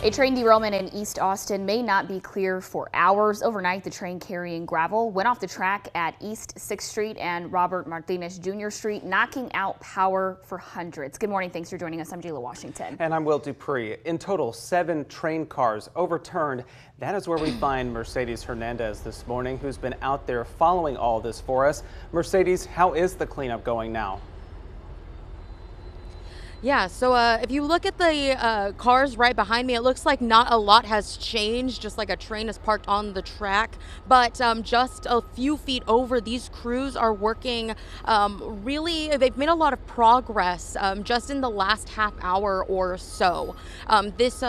A train derailment in East Austin may not be clear for hours. Overnight, the train carrying gravel went off the track at East 6th Street and Robert Martinez Jr. Street, knocking out power for hundreds. Good morning. Thanks for joining us. I'm Jayla Washington. And I'm Will Dupree. In total, 7 train cars overturned. That is where we find Mercedes Hernandez this morning, who's been out there following all this for us. Mercedes, how is the cleanup going now? Yeah, so if you look at the cars right behind me, it looks like not a lot has changed, just like a train is parked on the track. But just a few feet over, these crews are working they've made a lot of progress just in the last half hour or so. This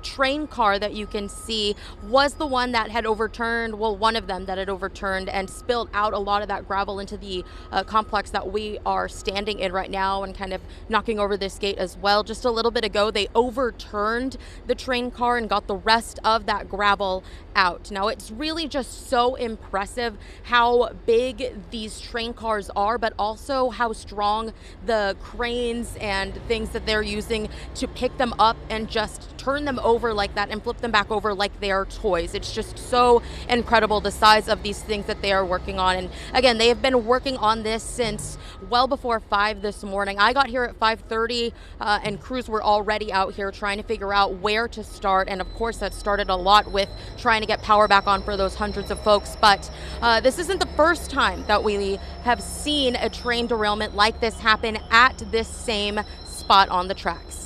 train car that you can see was the one that had overturned, well, one of them that had overturned and spilled out a lot of that gravel into the complex that we are standing in right now and kind of knocking over this gate as well. Just a little bit ago, they overturned the train car and got the rest of that gravel out. Now, it's really just so impressive how big these train cars are, but also how strong the cranes and things that they're using to pick them up and just turn them over like that and flip them back over like they are toys. It's just so incredible, the size of these things that they are working on. And again, they have been working on this since well before 5 this morning. I got here at 5:30 and crews were already out here trying to figure out where to start. And of course, that started a lot with trying to get power back on for those hundreds of folks. But this isn't the first time that we have seen a train derailment like this happen at this same spot on the tracks.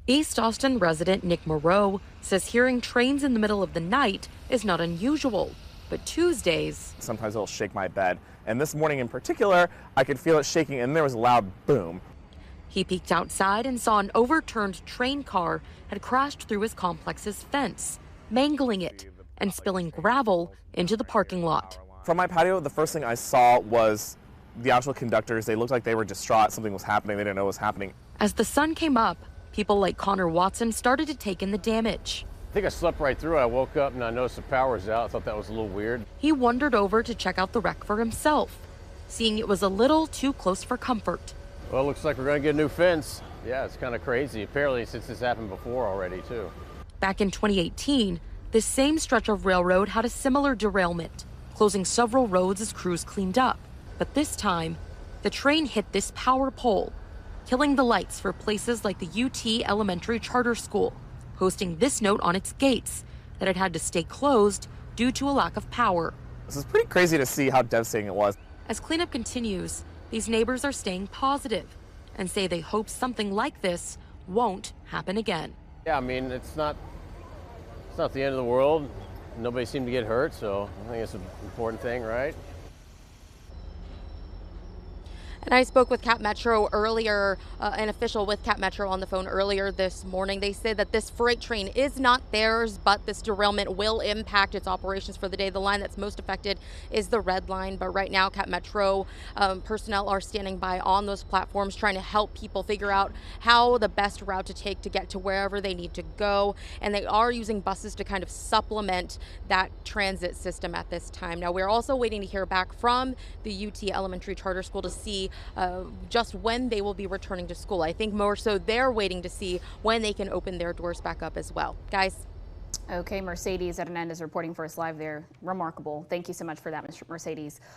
East Austin resident Nick Moreau says hearing trains in the middle of the night is not unusual, but Tuesdays... Sometimes it'll shake my bed, and this morning in particular, I could feel it shaking and there was a loud boom. He peeked outside and saw an overturned train car had crashed through his complex's fence, mangling it and spilling gravel into the parking lot. From my patio, the first thing I saw was the actual conductors. They looked like they were distraught. Something was happening. They didn't know what was happening. As the sun came up, people like Connor Watson started to take in the damage. I think I slept right through it. I woke up and I noticed the power's out. I thought that was a little weird. He wandered over to check out the wreck for himself, seeing it was a little too close for comfort. Well, it looks like we're going to get a new fence. Yeah, it's kind of crazy. Apparently, since this happened before already, too. Back in 2018, this same stretch of railroad had a similar derailment, closing several roads as crews cleaned up. But this time, the train hit this power pole, killing the lights for places like the UT Elementary Charter School, posting this note on its gates that it had to stay closed due to a lack of power. This is pretty crazy to see how devastating it was. As cleanup continues, these neighbors are staying positive and say they hope something like this won't happen again. Yeah, I mean, it's not the end of the world. Nobody seemed to get hurt, so I think it's an important thing, right? And I spoke with Cap Metro earlier, an official with Cap Metro on the phone earlier this morning. They say that this freight train is not theirs, but this derailment will impact its operations for the day. The line that's most affected is the red line, but right now Cap Metro personnel are standing by on those platforms trying to help people figure out how the best route to take to get to wherever they need to go. And they are using buses to kind of supplement that transit system at this time. Now, we're also waiting to hear back from the UT Elementary Charter School to see just when they will be returning to school. I think more so they're waiting to see when they can open their doors back up as well. Guys. Okay, Mercedes Hernandez reporting for us live there. Remarkable. Thank you so much for that, Mercedes.